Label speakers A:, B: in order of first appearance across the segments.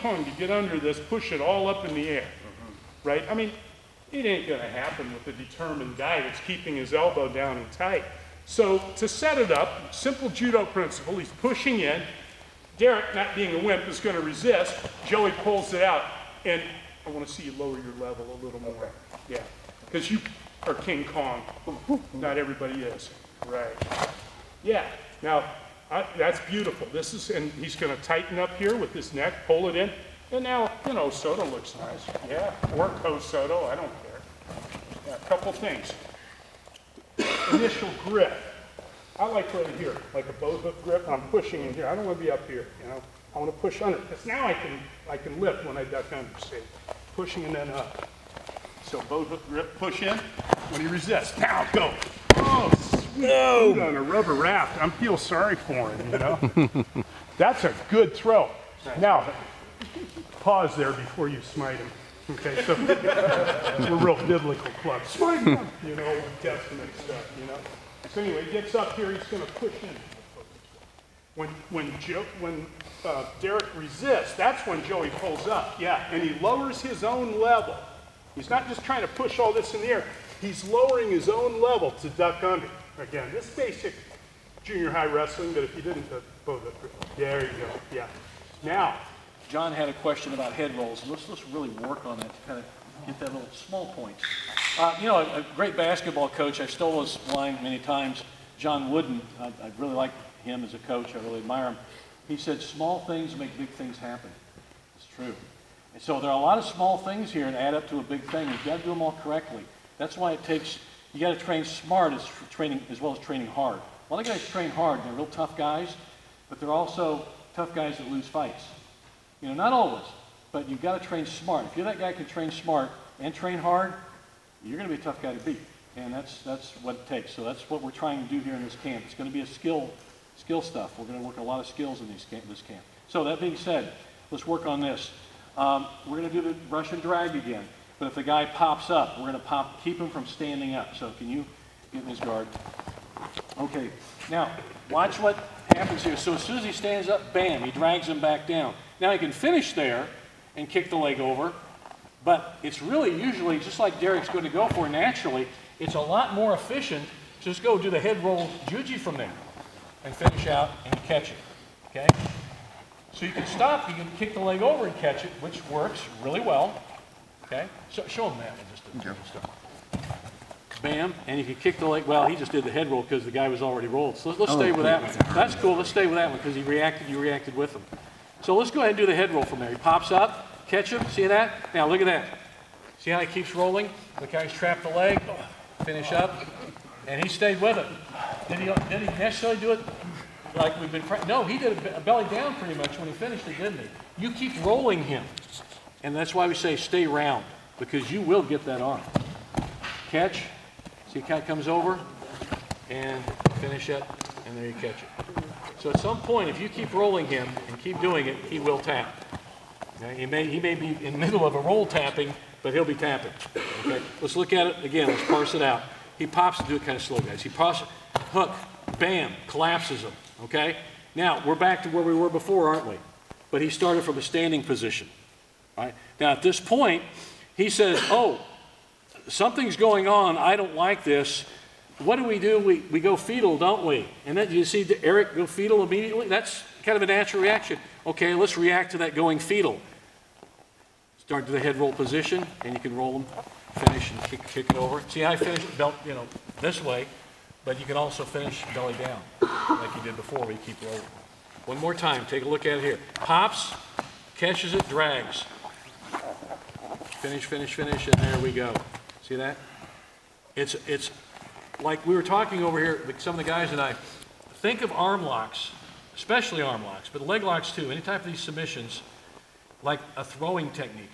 A: Kong to get under this, push it all up in the air, right? I mean, it ain't gonna happen with a determined guy that's keeping his elbow down and tight. So to set it up, simple judo principle, he's pushing in. Derek, not being a wimp, is gonna resist. Joey pulls it out, and I wanna see you lower your level a little more. Okay. Yeah, because you are King Kong. Not everybody is, right? Yeah, now, that's beautiful. This is, and he's gonna tighten up here with his neck, pull it in, and now, you know, Soto looks nice. Yeah, or Ko Soto, I don't care. Yeah, a couple things. Initial grip. I like right here, like a bow hook grip. I'm pushing in here. I don't want to be up here, you know. I want to push under, because now I can lift when I duck under, see. Pushing and then up. So bow hook grip, push in. When he resists, now go. Oh, sweet. No. On a rubber raft. I feel sorry for him, you know. That's a good throw. Now, pause there before you smite him. Okay, so we're real biblical club. Smite him, you know, Old Testament stuff, you know. So anyway, he gets up here, he's going to push in. When Derek resists, that's when Joey pulls up, yeah, and he lowers his own level. He's not just trying to push all this in the air. He's lowering his own level to duck under. Again, this basic junior high wrestling, but if you didn't, there you go, yeah. Now,
B: John had a question about head rolls. Let's really work on that to kind of get that little small point. You know, a great basketball coach, I've stole his line many times, John Wooden, I really like him as a coach, I really admire him. He said, small things make big things happen. It's true. And so there are a lot of small things here that add up to a big thing. You've got to do them all correctly. That's why it takes, you got to train smart as well as training hard. A lot of guys train hard, they're real tough guys, but they're also tough guys that lose fights. You know, not always, but you've got to train smart. If you're that guy who can train smart and train hard, you're going to be a tough guy to beat. And that's what it takes. So that's what we're trying to do here in this camp. It's going to be a skill stuff. We're going to work a lot of skills in this camp. So that being said, let's work on this. We're going to do the Russian drag again. But if the guy pops up, we're going to keep him from standing up. So can you get in his guard? Okay. Now, watch what happens here. So as soon as he stands up, bam, he drags him back down. Now he can finish there and kick the leg over, but it's really usually, just like Derek's going to go for naturally, it's a lot more efficient to just go do the head roll juji from there and finish out and catch it, okay? So you can stop, you can kick the leg over and catch it, which works really well, okay? So show him that one just to start. Bam, and you can kick the leg. Well, he just did the head roll because the guy was already rolled. So let's stay with that one. That's cool, let's stay with that one because you reacted with him. So let's go ahead and do the head roll from there. He pops up, catch him, see that? Now look at that. See how he keeps rolling? The guy's trapped the leg, finish up, and he stayed with it. Did he necessarily do it like we've been no, he did a belly down pretty much when he finished it, didn't he? You keep rolling him. And that's why we say stay round, because you will get that arm. Catch, see how it comes over, and finish it, and there you catch it. So at some point, if you keep rolling him and keep doing it, he will tap. Okay? He may be in the middle of a roll tapping, but he'll be tapping. Okay? Let's look at it again. Let's parse it out. He pops, do it kind of slow, guys. He pops, hook, bam, collapses him. Okay? Now, we're back to where we were before, aren't we? But he started from a standing position. Right? Now, at this point, he says, oh, something's going on. I don't like this. What do? We go fetal, don't we? And then you see Eric go fetal immediately? That's kind of a natural reaction. Okay, let's react to that going fetal. Start to the head roll position, and you can roll them, finish, and kick it over. See how I finish it this way, but you can also finish belly down, like you did before, where you keep rolling. One more time, take a look at it here. Pops, catches it, drags. Finish, and there we go. See that? It's like we were talking over here, some of the guys and I, think of arm locks, especially arm locks, but leg locks too, any type of these submissions, like a throwing technique.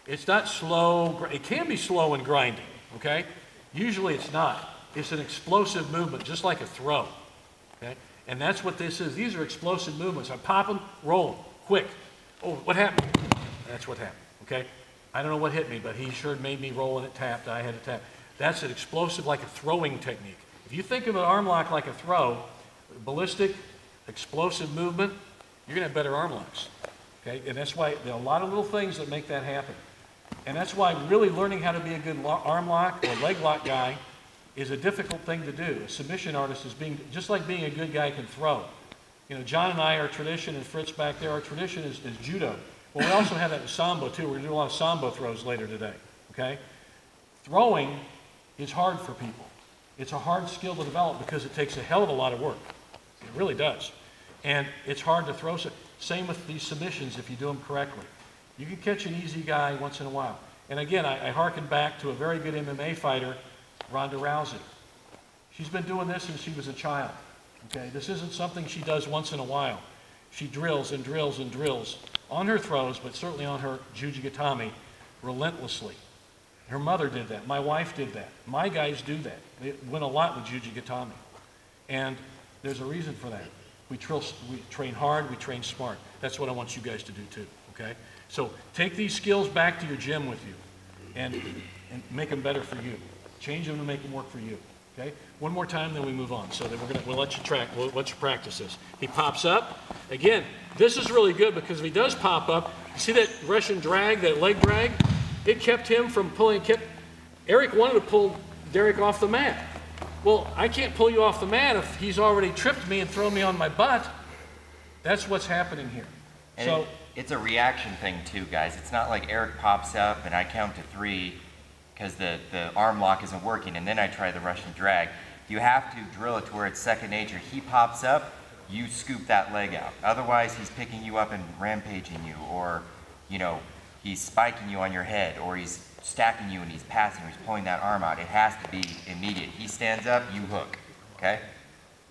B: It's not slow, it can be slow and grinding, okay? Usually it's not. It's an explosive movement, just like a throw, okay? And that's what this is. These are explosive movements. I pop them, roll them, quick. Oh, what happened? That's what happened, okay? I don't know what hit me, but he sure made me roll and it tapped. I had to tap. That's an explosive, like a throwing technique. If you think of an arm lock like a throw, ballistic, explosive movement, you're going to have better arm locks. Okay, and that's why there are a lot of little things that make that happen. And that's why really learning how to be a good arm lock or leg lock guy is a difficult thing to do. A submission artist is just like being a good guy can throw. You know, John and I, our tradition, and Fritz back there, our tradition is judo. Well, we also have that in sambo too. We're going to do a lot of sambo throws later today, okay? Throwing is hard for people. It's a hard skill to develop because it takes a hell of a lot of work. It really does. And it's hard to throw. Same with these submissions if you do them correctly. You can catch an easy guy once in a while. And again, I hearken back to a very good MMA fighter, Ronda Rousey. She's been doing this since she was a child. Okay, this isn't something she does once in a while. She drills and drills and drills on her throws, but certainly on her jujigatami relentlessly. Her mother did that. My wife did that. My guys do that. They win a lot with jujigatami. And there's a reason for that. We train hard, we train smart. That's what I want you guys to do too, okay? So take these skills back to your gym with you and make them better for you. Change them to make them work for you, okay? One more time, then we move on. So then we'll let you practice this. He pops up. Again, this is really good because if he does pop up, you see that Russian drag, that leg drag? It kept him from pulling, Eric wanted to pull Derek off the mat. Well, I can't pull you off the mat if he's already tripped me and thrown me on my butt. That's what's happening here.
C: And
B: so
C: it's a reaction thing too, guys. It's not like Eric pops up and I count to 3 because the arm lock isn't working and then I try the Russian drag. You have to drill it to where it's second nature. He pops up, you scoop that leg out. Otherwise, he's picking you up and rampaging you, or, you know, he's spiking you on your head, or he's stacking you and he's passing, or he's pulling that arm out. It has to be immediate. He stands up, you hook, okay?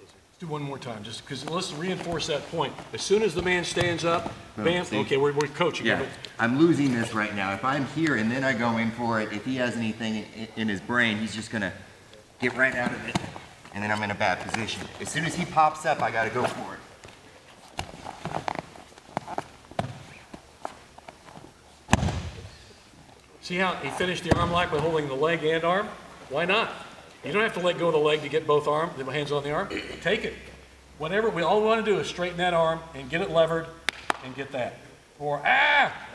B: Let's do one more time, just because let's reinforce that point. As soon as the man stands up, bam, okay, we're coaching.
C: Yeah, I'm losing this right now. If I'm here and then I go in for it, if he has anything in his brain, he's just gonna get right out of it, and then I'm in a bad position. As soon as he pops up, I gotta go for it.
B: See how he finished the arm lock by holding the leg and arm? Why not? You don't have to let go of the leg to get both arms, the hands on the arm. Take it. Whatever, all we want to do is straighten that arm and get it levered and get that. Or,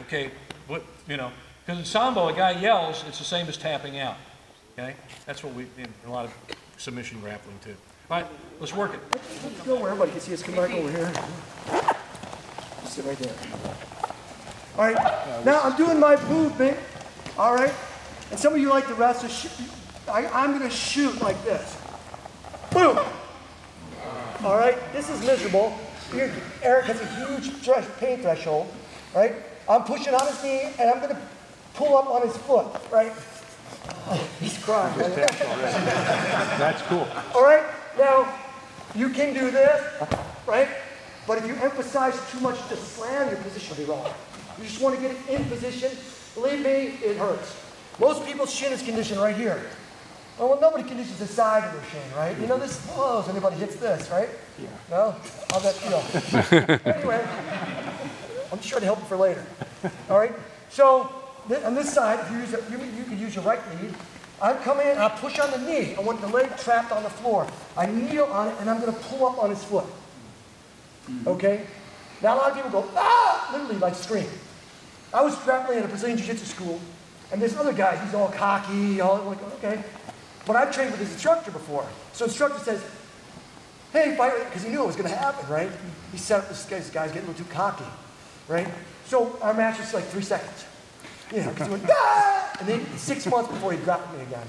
B: okay, what, you know, because in sambo, a guy yells, it's the same as tapping out. Okay? That's what we, in a lot of submission grappling too. All right, let's work it.
D: Let's go where everybody can see us. Come back over here. Sit right there. All right, now I'm doing my movement. All right, and some of you like the wrestle. I'm going to shoot like this. Boom. All right, this is miserable. Here, Eric has a huge pain threshold. Right, I'm pushing on his knee, and I'm going to pull up on his foot. Right. Oh, he's crying.
A: That's cool.
D: All right, now you can do this, right? But if you emphasize too much to slam, your position will be wrong. You just want to get it in position. Believe me, it hurts. Most people's shin is conditioned right here. Well, nobody conditions the side of their shin, right? You know this blows. Anybody hits this, right? Yeah. No? How's that feel? Anyway, I'm just trying to help you for later. All right? So, on this side, if you use you can use your right lead. I'm coming in, I push on the knee. I want the leg trapped on the floor. I kneel on it, and I'm going to pull up on his foot. Okay? Now, a lot of people go, literally like scream. I was grappling at a Brazilian Jiu-Jitsu school, and this other guy, he's all cocky, all like, okay. But I've trained with his instructor before. So instructor says, hey, fighter, because he knew it was going to happen, right? He set up this guy's getting a little too cocky, right? So our match was like 3 seconds. You know, because he went, and then 6 months before he dropped me again.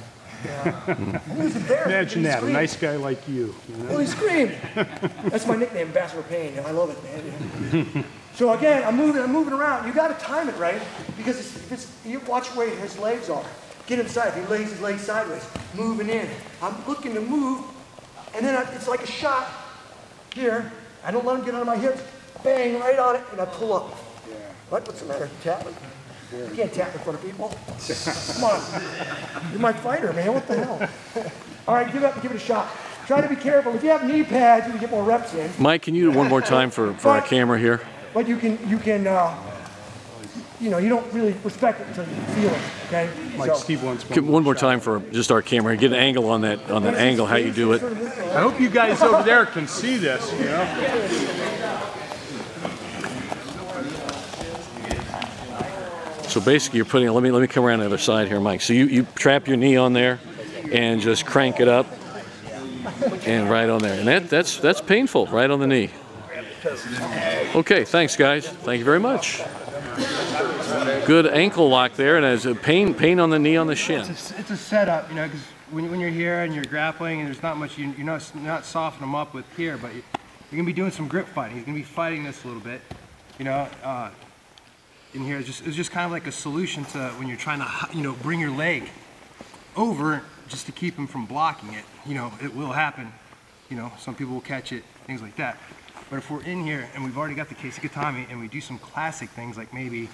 D: He was embarrassed.
A: Imagine that, a nice guy like you.
D: Well, he screamed. That's my nickname, Ambassador Pain. I love it, man. So again, I'm moving around. You got to time it right, because you watch where his legs are. Get inside. If he lays his legs sideways, moving in. I'm looking to move, and then it's like a shot here. I don't let him get under my hips. Bang, right on it, and I pull up. Yeah. What's the matter? Tapping? You can't tap in front of people. Come on. You're my fighter, man. What the hell? All right, give it a shot. Try to be careful. If you have knee pads, you can get more reps in.
B: Mike, can you do one more time for our camera here?
D: But you can, you know, you don't really respect it until you feel it, okay?
A: Like Steve wants
B: one more time for just our camera. Get an angle on that angle, how you do it.
A: I hope you guys over there can see this, you know?
B: So basically, you're putting. Let me come around the other side here, Mike. So you trap your knee on there, and just crank it up, and right on there. And that's painful, right on the knee. Okay, thanks guys. Thank you very much. Good ankle lock there, and as a pain on the knee on the shin.
E: It's a setup, you know, because when you're here and you're grappling and there's not much, you're not softening them up with here, but you're gonna be doing some grip fighting. He's gonna be fighting this a little bit, you know. In here, it's just kind of like a solution to when you're trying to, you know, bring your leg over just to keep him from blocking it. You know, it will happen. You know, some people will catch it, things like that. But if we're in here and we've already got the Keisekatami and we do some classic things like maybe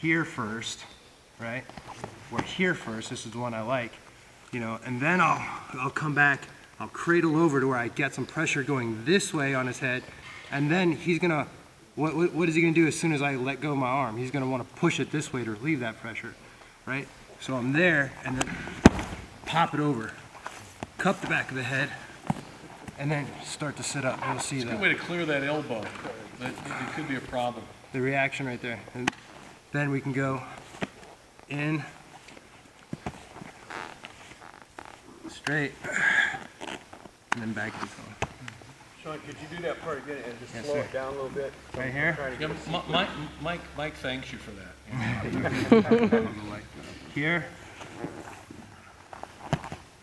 E: here first, right? Or here first, this is the one I like, you know, and then I'll come back, I'll cradle over to where I get some pressure going this way on his head, and then he's gonna, what is he gonna do as soon as I let go of my arm? He's gonna wanna push it this way to relieve that pressure, right? So I'm there, and then pop it over, cup the back of the head, and then start to sit up. You'll see
B: It's a good way to clear that elbow. It could be a problem.
E: the reaction right there. And then we can go in, straight, and then back to the phone.
F: Sean, could you do that part again and just slow it down a little bit?
E: Right here?
B: Yeah, Mike thanks you for that.
E: Here,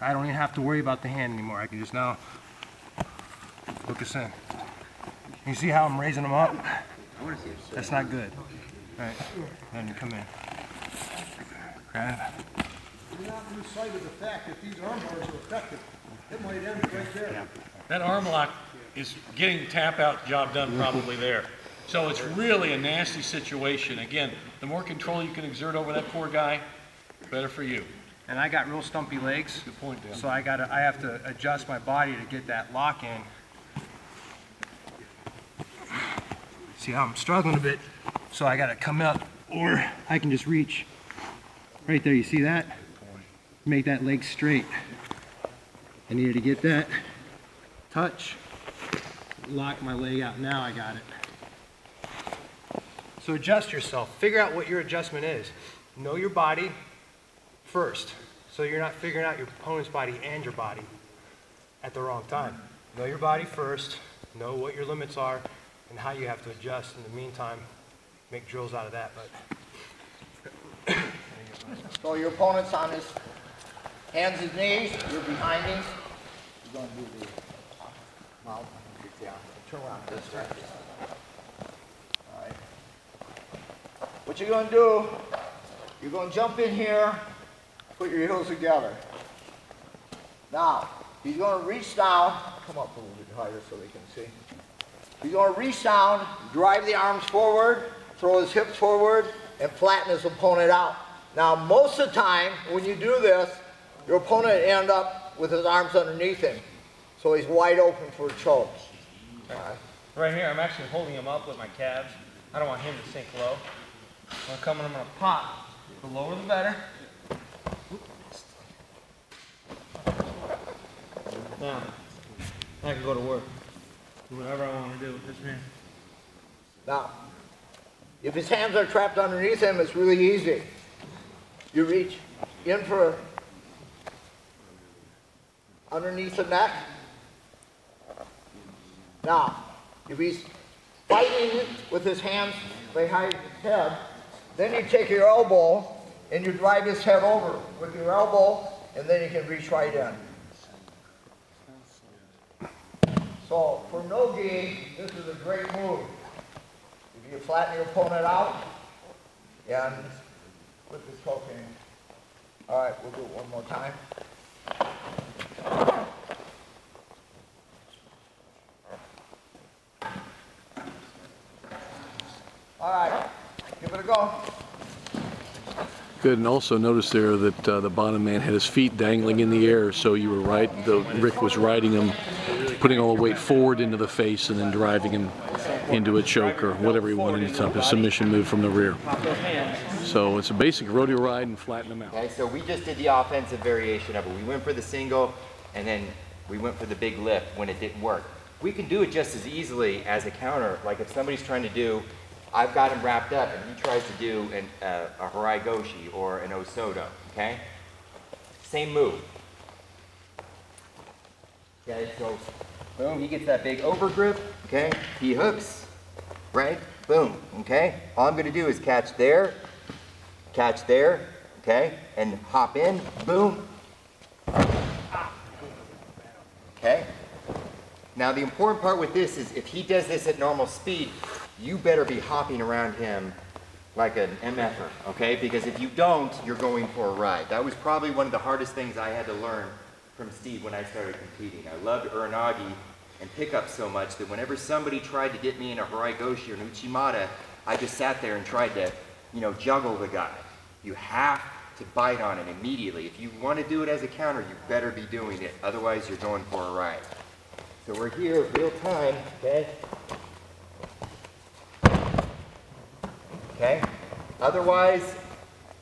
E: I don't even have to worry about the hand anymore. I can just now hook us in. You see how I'm raising them up? That's not good. All right, then you come in. Grab.
F: Do not lose sight of the fact that these arm bars are effective. It might end right there.
B: That arm lock is getting the tap out job done probably there. So it's really a nasty situation. Again, the more control you can exert over that poor guy, better for you.
E: And I got real stumpy legs.
B: Good point, Dan.
E: So I have to adjust my body to get that lock in. See how I'm struggling a bit? So I gotta come up, or I can just reach right there. You see that? Make that leg straight. I needed to get that touch, lock my leg out. Now I got it. So adjust yourself. Figure out what your adjustment is. Know your body first, so you're not figuring out your opponent's body and your body at the wrong time. Know your body first, know what your limits are, and how you have to adjust. In the meantime, make drills out of that. But
G: So your opponent's on his hands and knees, you're behind him. You're going to do the mouth. Yeah, turn around this way. All right. What you're going to do, you're going to jump in here, put your heels together. Now, he's going to reach down, come up a little bit higher so they can see. He's going to reach down, drive the arms forward, throw his hips forward, and flatten his opponent out. Now, most of the time, when you do this, your opponent ends up with his arms underneath him. So he's wide open for a choke.
F: Right here, I'm actually holding him up with my calves. I don't want him to sink low. I'm going to pop. The lower the better. Now, I can go to work. Do whatever I want to do with this man.
G: Now, if his hands are trapped underneath him, it's really easy. You reach in for underneath the neck. Now, if he's fighting with his hands behind his head, then you take your elbow and you drive his head over with your elbow, and then you can reach right in. So for no-gi, this is a great move. If you flatten your opponent out and put the choke in. All right, we'll do it one more time. All right, give it a go.
B: Good, and also notice there that the bottom man had his feet dangling in the air, so you were right. Rick was riding him, putting all the weight forward into the face and then driving him into a choke or whatever he wanted to type of submission move from the rear. So it's a basic rodeo ride and flatten them out.
C: Okay, so we just did the offensive variation of it. We went for the single, and then we went for the big lift when it didn't work. We can do it just as easily as a counter. Like if somebody's trying to do I've got him wrapped up and he tries to do a harai goshi or an osoto, okay? Same move. Okay, so boom, he gets that big over grip, okay? He hooks, right? Boom, okay? All I'm gonna do is catch there, okay? And hop in, boom. Okay? Now the important part with this is if he does this at normal speed, you better be hopping around him like an MFer, okay? Because if you don't, you're going for a ride. That was probably one of the hardest things I had to learn from Steve when I started competing. I loved uranagi and pickup so much that whenever somebody tried to get me in a harai goshi or an uchimata, I just sat there and tried to, you know, juggle the guy. You have to bite on him immediately. If you want to do it as a counter, you better be doing it. Otherwise, you're going for a ride. So we're here, real time, okay? Okay? Otherwise,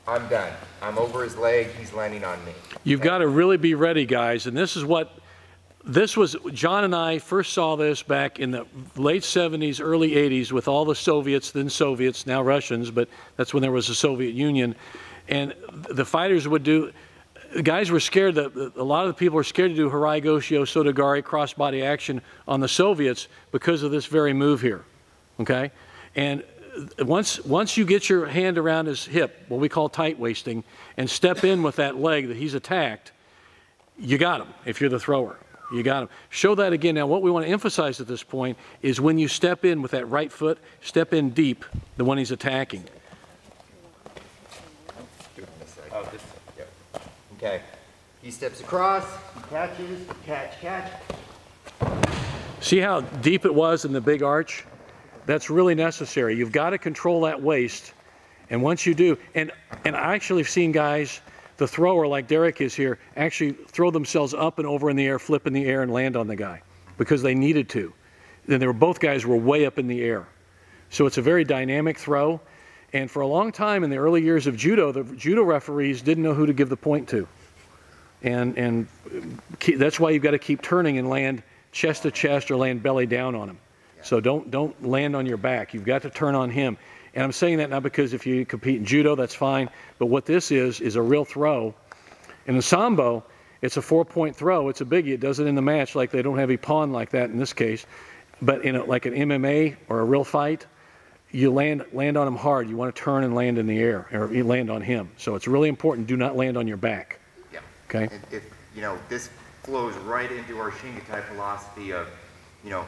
C: I'm done. I'm over his leg, he's landing on me.
B: You've got to really be ready, guys, and this was, John and I first saw this back in the late 70s, early 80s with all the Soviets, then Soviets, now Russians, but that's when there was the Soviet Union. And the fighters would do, the guys were scared, a lot of the people were scared to do harai goshi, sotogari, cross-body action on the Soviets because of this very move here, okay? And once you get your hand around his hip, what we call tight waisting, and step in with that leg that he's attacked, you got him if you're the thrower. You got him. Show that again. Now, what we want to emphasize at this point is when you step in with that right foot, step in deep, the one he's attacking.
C: Oh, this, yep. Okay. He steps across, he catches, catch.
B: See how deep it was in the big arch? That's really necessary. You've got to control that waist. And once you do, and I actually have seen guys, the thrower like Derek is here, actually throw themselves up and over in the air, flip in the air and land on the guy because they needed to. Then both guys were way up in the air. So it's a very dynamic throw. And for a long time in the early years of judo, the judo referees didn't know who to give the point to. And that's why you've got to keep turning and land chest to chest or land belly down on him. So don't land on your back. You've got to turn on him. And I'm saying that not because if you compete in judo, that's fine. But what this is a real throw. In the sambo, it's a 4-point throw. It's a biggie. It does it in the match like they don't have a pawn like that in this case. But in like an MMA or a real fight, you land on him hard. You want to turn and land in the air, or you land on him. So it's really important. Do not land on your back.
C: Yeah.
B: Okay.
C: And if you know, this flows right into our Shingitai philosophy of, you know,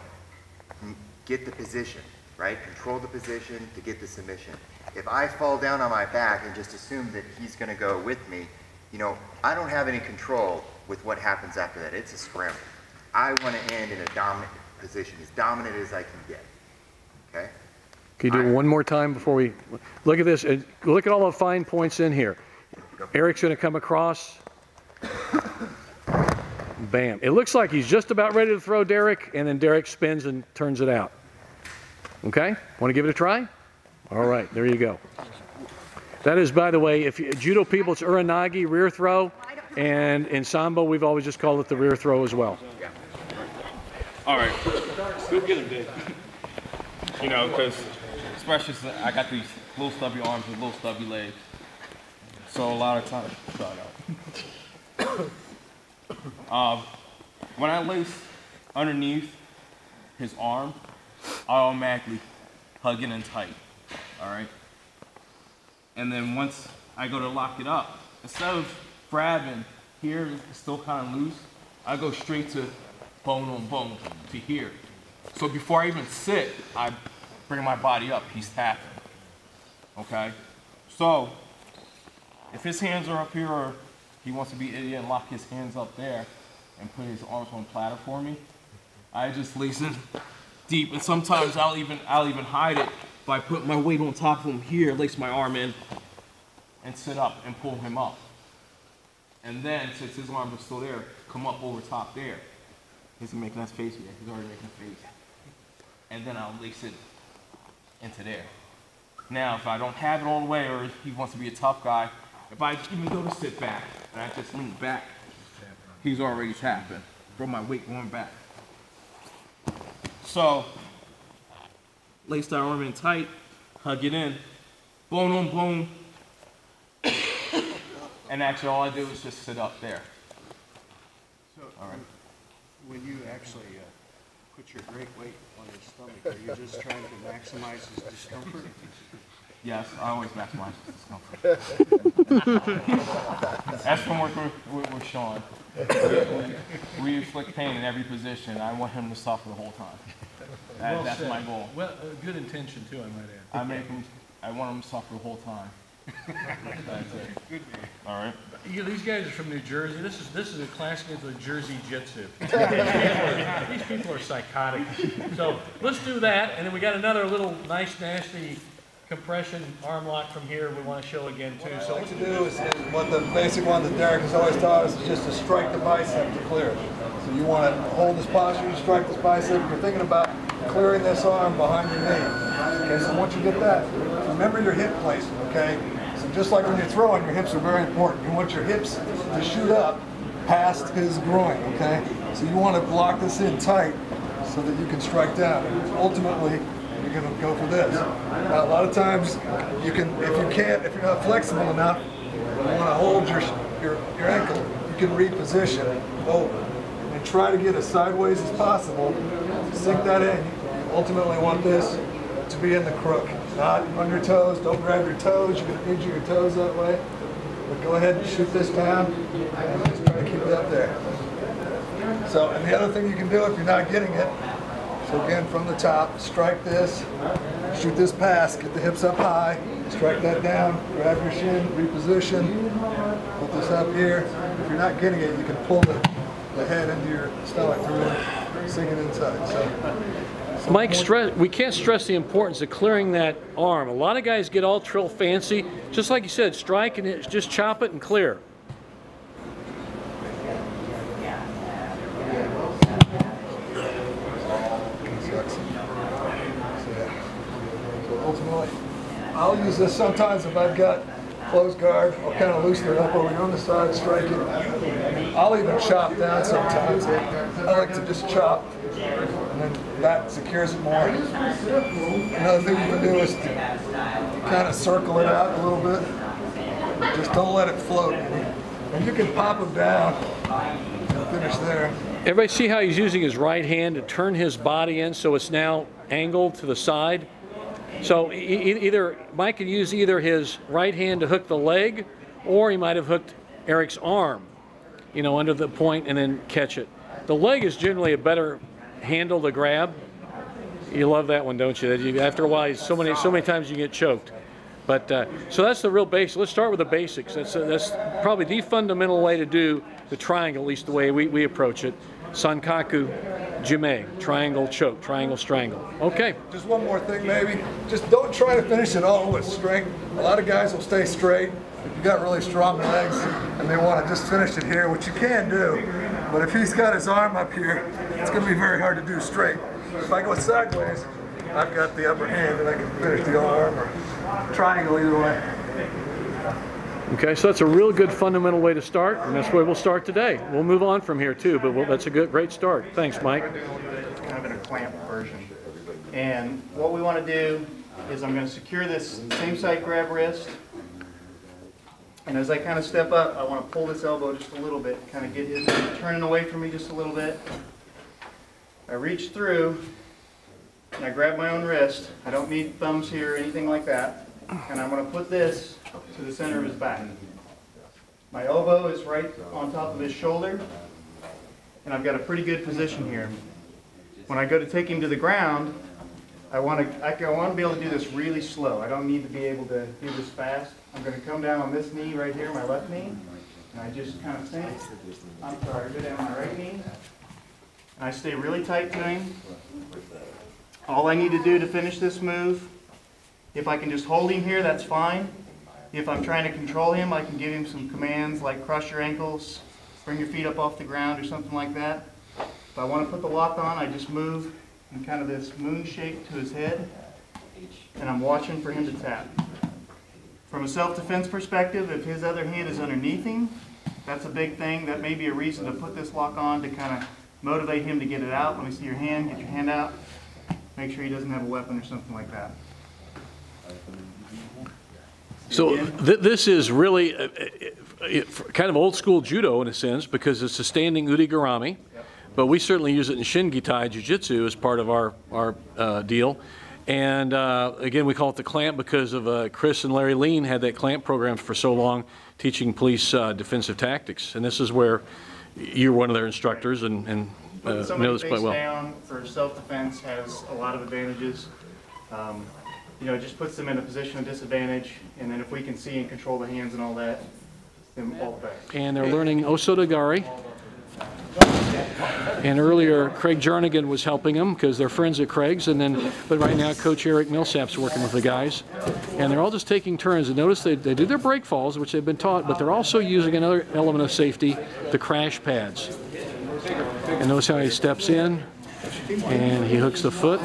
C: get the position, right? Control the position to get the submission. If I fall down on my back and just assume that he's going to go with me, you know, I don't have any control with what happens after that. It's a scramble. I want to end in a dominant position, as dominant as I can get. Okay?
B: Can you do it one more time before we look at this? Look at all the fine points in here. Eric's going to come across. Bam. It looks like he's just about ready to throw Derek, and then Derek spins and turns it out. Okay? Want to give it a try? All right, there you go. That is, by the way, if you, judo people, it's uranagi, rear throw, and in sambo, we've always just called it the rear throw as well.
F: All right. Go get him, Dave. You know, because especially since I got these little stubby arms with little stubby legs. So a lot of times, when I lace underneath his arm, I automatically hug it in tight, all right? And then once I go to lock it up, instead of grabbing here, it's still kind of loose, I go straight to bone on bone, to here. So before I even sit, I bring my body up, he's tapping, okay? So, if his hands are up here or he wants to be idiot and lock his hands up there and put his arms on platter for me, I just lace in deep, and sometimes I'll even hide it by putting my weight on top of him here, lace my arm in, and sit up and pull him up. And then, since his arms are still there, come up over top there. He's making that face yet. He's already making a face. And then I'll lace it into there. Now, if I don't have it all the way, or he wants to be a tough guy, if I even go to sit back and I just lean back, he's already tapping from my weight going back. So, lace that arm in tight, hug it in, boom, boom, boom. And actually all I do is just sit up there.
E: So,
F: All right.
E: when you actually put your great weight on his stomach, are you just trying to maximize his discomfort?
F: Yes, I always maximize discomfort. That's from working with Sean. We inflict pain in every position. I want him to suffer the whole time. That's my goal.
B: Well, good intention too, I might add.
F: I want him to suffer the whole time. That's it.
E: Good man.
F: All right.
B: These guys are from New Jersey. This is a classic of the Jersey Jitsu. These people are psychotic. So let's do that, and then we got another little nice, nasty compression arm lock from here we want to show again too. So
H: What to do is what the basic one that Derek has always taught us is just to strike the bicep to clear it. So you want to hold this posture, you strike this bicep. You're thinking about clearing this arm behind your knee. Okay, so once you get that, remember your hip placement. Okay, so just like when you're throwing, your hips are very important. You want your hips to shoot up past his groin. Okay, so you want to block this in tight so that you can strike down. Ultimately, you're going to go for this. Now, a lot of times, you can, if you're not flexible enough, you want to hold your ankle, you can reposition over and try to get as sideways as possible. Sink that in. You ultimately want this to be in the crook, not on your toes. Don't grab your toes. You're going to injure your toes that way. But go ahead and shoot this down and just try to keep it up there. So, and the other thing you can do if you're not getting it, so again, from the top, strike this, shoot this pass, get the hips up high, strike that down, grab your shin, reposition, put this up here. If you're not getting it, you can pull the head into your stomach through it, sink it inside. So
B: Mike, we can't stress the importance of clearing that arm. A lot of guys get all trill fancy. Just like you said, strike and just chop it and clear.
H: ultimately, I'll use this sometimes if I've got closed guard. I'll kind of loosen it up over here on the side, strike it. I'll even chop down sometimes. I like to just chop, and then that secures it more. Another thing you can do is to kind of circle it out a little bit. Just don't let it float. And you can pop them down and finish there.
B: Everybody see how he's using his right hand to turn his body in so it's now angled to the side? So either Mike could use either his right hand to hook the leg, or he might have hooked Eric's arm, you know, under the point and then catch it. The leg is generally a better handle to grab. You love that one, don't you? After a while, so many times you get choked. But so that's the real basic. Let's start with the basics. That's probably the fundamental way to do the triangle, at least the way we approach it. Sankaku Jime, triangle choke, triangle strangle. Okay.
H: Just one more thing maybe. Just don't try to finish it all with strength. A lot of guys will stay straight. If you've got really strong legs and they want to just finish it here, which you can do, but if he's got his arm up here, it's going to be very hard to do straight. If I go sideways, I've got the upper hand and I can finish the arm or triangle either way.
B: Okay, so that's a real good fundamental way to start, and that's where we'll start today. We'll move on from here too, but that's a great start. Thanks, Mike.
I: Kind of in a clamp version. And what we want to do is I'm going to secure this same side grab wrist. And as I kind of step up, I want to pull this elbow just a little bit, kind of get his turning away from me just a little bit. I reach through, and I grab my own wrist. I don't need thumbs here or anything like that. And I'm going to put this to the center of his back. My elbow is right on top of his shoulder, and I've got a pretty good position here. When I go to take him to the ground, I want to be able to do this really slow. I don't need to be able to do this fast. I'm going to come down on this knee right here, my left knee, and I just kind of sink. I'm sorry, go down on my right knee. And I stay really tight to him. All I need to do to finish this move, if I can just hold him here, that's fine. If I'm trying to control him, I can give him some commands like crush your ankles, bring your feet up off the ground, or something like that. If I want to put the lock on, I just move in kind of this moon shape to his head, and I'm watching for him to tap. From a self-defense perspective, if his other hand is underneath him, that's a big thing. That may be a reason to put this lock on to kind of motivate him to get it out. Let me see your hand. Get your hand out. Make sure he doesn't have a weapon or something like that.
B: So this is really kind of old school judo in a sense, because it's a standing udigarami, but we certainly use it in Shingitai Jiu-Jitsu as part of our deal. And again, we call it the clamp because of Chris and Larry Lean had that clamp program for so long, teaching police defensive tactics. And this is where you're one of their instructors and know this quite well.
I: Down for self-defense has a lot of advantages. You know, it just puts them in a position of disadvantage, and then if we can see and control the hands and all that, then all the better.
B: And they're learning Osotogari. And earlier, Craig Jarnigan was helping them because they're friends of Craig's, but right now Coach Eric Millsap's working with the guys. And they're all just taking turns. And notice they do their break falls, which they've been taught, but they're also using another element of safety, the crash pads. And notice how he steps in, and he hooks the foot.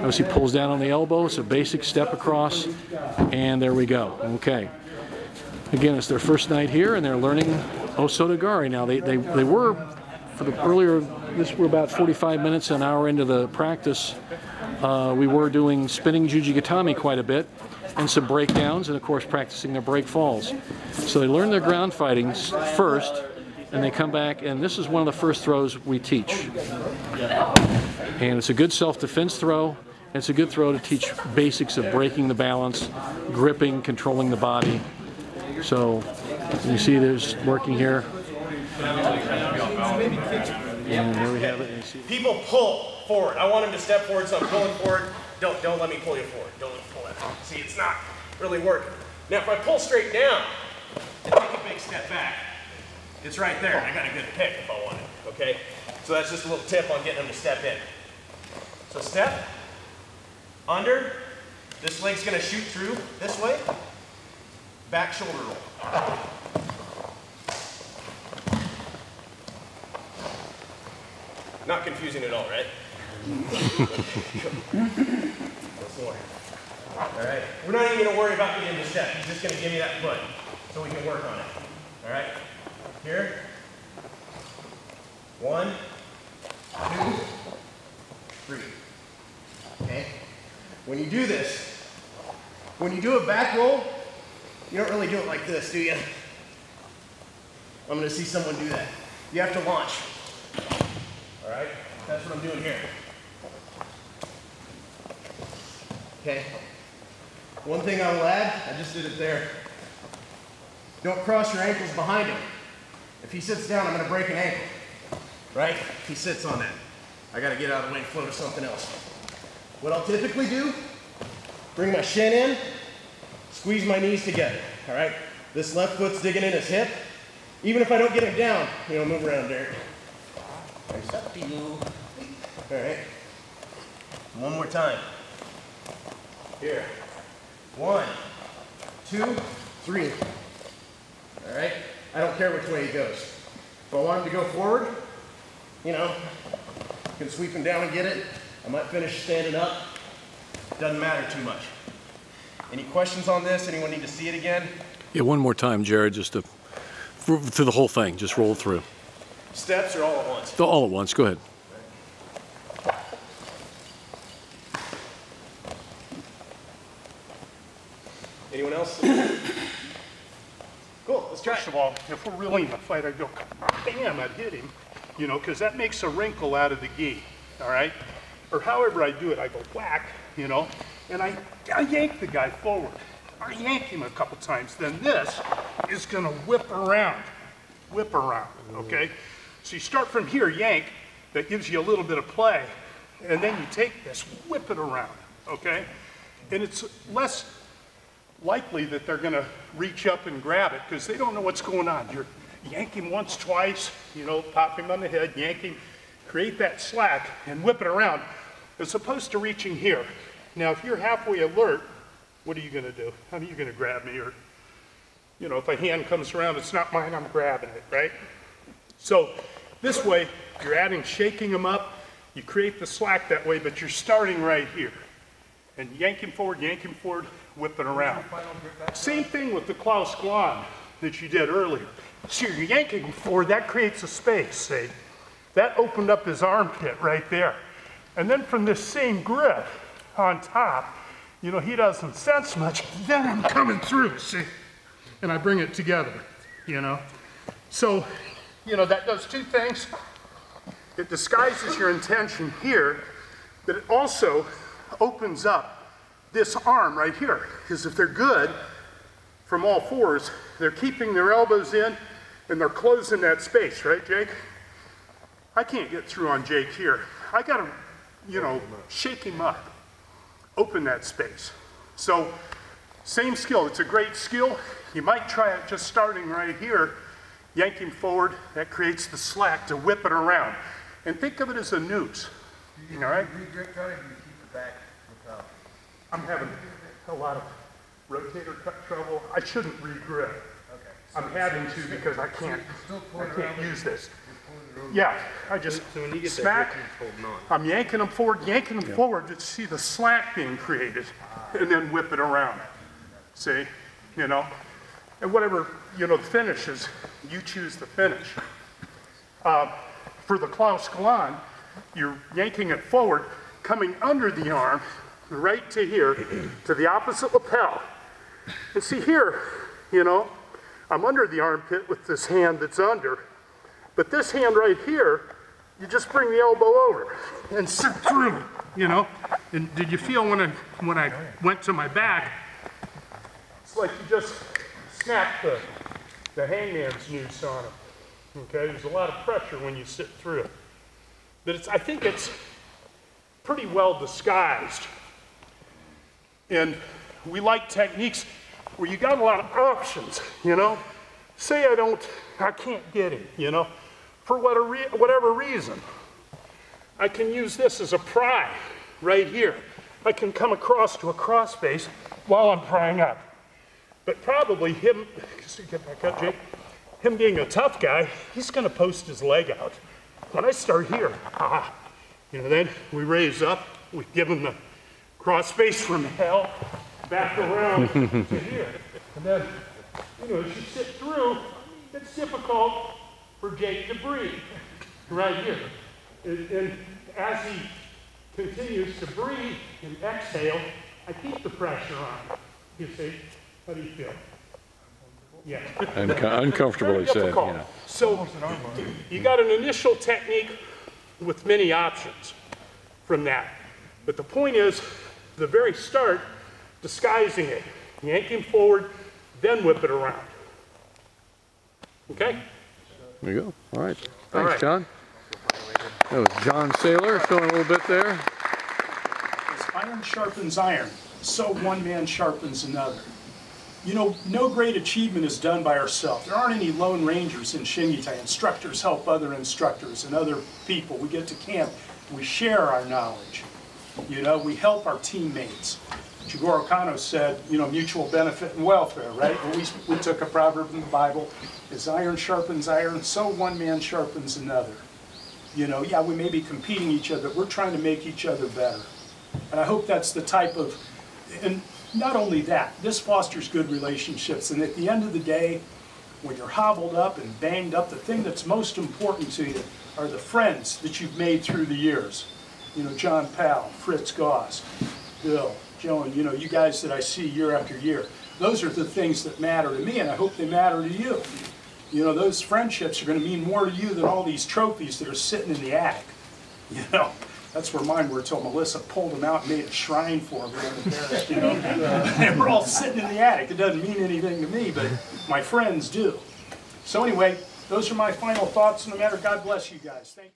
B: Notice he pulls down on the elbow. It's a basic step across, and there we go. Okay. Again, it's their first night here, and they're learning Osotogari. Now, they were, for the earlier, we're about 45 minutes, an hour into the practice. We were doing spinning Jujigatami quite a bit, and some breakdowns, and of course practicing their break falls. So they learn their ground fighting first, and they come back, and this is one of the first throws we teach. And it's a good self-defense throw. It's a good throw to teach basics of breaking the balance, gripping, controlling the body. So you see there's working here. And there we have it.
J: People pull forward. I want him to step forward, so I'm pulling forward. Don't let me pull you forward. Don't let me pull that. See, it's not really working. Now, if I pull straight down and take a big step back, it's right there. I got a good pick if I want it, okay? So that's just a little tip on getting them to step in. So step, under, this leg's gonna shoot through this way, back shoulder roll. Not confusing at all, right? Once more. All right, we're not even gonna worry about getting into step. He's just gonna give me that foot so we can work on it. All right, here. 1, 2, 3. Okay? When you do this, when you do a back roll, you don't really do it like this, do you? I'm going to see someone do that. You have to launch. All right? That's what I'm doing here. Okay? One thing I will add, I just did it there. Don't cross your ankles behind him. If he sits down, I'm going to break an ankle. Right? If he sits on that. I got to get out of the way and flow to something else. What I'll typically do, bring my shin in, squeeze my knees together, all right? This left foot's digging in his hip. Even if I don't get him down, you know, move around, Derek. It's up to you. All right. One more time. Here. 1, 2, 3. All right? I don't care which way he goes. If I want him to go forward, you know, I can sweep him down and get it. I might finish standing up. Doesn't matter too much. Any questions on this? Anyone need to see it again?
B: Yeah, one more time, Jared, just to, through the whole thing, just roll through.
J: Steps or all at once?
B: All at once, go ahead.
J: Anyone else? Cool, let's try it.
A: First of all, if we're really in a fight, I go, bam, I'd hit him, you know, because that makes a wrinkle out of the gi, all right? Or however I do it, I go whack, you know, and I yank the guy forward. I yank him a couple times, then this is gonna whip around, okay? So you start from here, yank, that gives you a little bit of play, and then you take this, whip it around, okay? And it's less likely that they're gonna reach up and grab it because they don't know what's going on. You're yank him once, twice, you know, pop him on the head, yank him, create that slack and whip it around as opposed to reaching here. Now, if you're halfway alert, what are you gonna do? How are you gonna grab me? Or, you know, if a hand comes around, it's not mine, I'm grabbing it, right? So this way, you're adding shaking them up, you create the slack that way, but you're starting right here. And yank him forward, whip it around. Same thing with the Klaus Glan that you did earlier. So you're yanking him forward, that creates a space, see? That opened up his armpit right there. And then from this same grip on top, you know, he doesn't sense much. Then I'm coming through, see? And I bring it together, you know? So, you know, that does two things. It disguises your intention here, but it also opens up this arm right here. Because if they're good from all fours, they're keeping their elbows in and they're closing that space, right, Jake? I can't get through on Jake here. I gotta, you know, shake him up, open that space. So, same skill, it's a great skill. You might try it just starting right here, yank him forward, that creates the slack to whip it around. And think of it as a noose, all right? I'm having a lot of rotator cuff trouble. I shouldn't re-grip. Okay. I'm having to because I can't use this. Yeah, I just smack, I'm yanking them forward to see the slack being created, and then whip it around. See, you know? And whatever, you know, the finish is, you choose the finish. For the Klaus Galan, you're yanking it forward, coming under the arm, right to here, to the opposite lapel. And see here, you know, I'm under the armpit with this hand that's under, but this hand right here, you just bring the elbow over and sit through, you know? And did you feel when I went to my back, it's like you just snap the hangman's noose on it. Okay, there's a lot of pressure when you sit through it. But I think it's pretty well disguised. And we like techniques where you got a lot of options, you know? Say I can't get him, you know? For whatever reason. I can use this as a pry right here. I can come across to a cross space while I'm prying up. But probably him, get back up, Jake. Him being a tough guy, he's gonna post his leg out. When I start here, you know, then we raise up, we give him the cross space from hell, back around to here. And then, you know, as you sit through, it's difficult for Jake to breathe, right here. And as he continues to breathe and exhale, I keep the pressure on. You see? How do you feel? Yeah.
K: Uncomfortable, he said. Yeah.
A: So you got an initial technique with many options from that. But the point is, the very start, disguising it. Yank him forward, then whip it around. Okay?
K: There you go. All right. Thanks, John. That was John Saylor showing a little bit there.
L: As iron sharpens iron, so one man sharpens another. You know, no great achievement is done by ourselves. There aren't any lone rangers in Shingitai. Instructors help other instructors and other people. We get to camp, we share our knowledge. You know, we help our teammates. Jigoro Kano said, you know, mutual benefit and welfare, right? Well, we took a proverb from the Bible, as iron sharpens iron, so one man sharpens another. You know, yeah, we may be competing each other, but we're trying to make each other better. And I hope that's the type of, and not only that, this fosters good relationships. And at the end of the day, when you're hobbled up and banged up, the thing that's most important to you are the friends that you've made through the years. You know, John Powell, Fritz Goss, Bill, Joan, you know, you guys that I see year after year. Those are the things that matter to me, and I hope they matter to you. You know, those friendships are going to mean more to you than all these trophies that are sitting in the attic. You know, that's where mine were until Melissa pulled them out and made a shrine for them. You know, they were all sitting in the attic. It doesn't mean anything to me, but my friends do. So anyway, those are my final thoughts on the matter. God bless you guys. Thank you.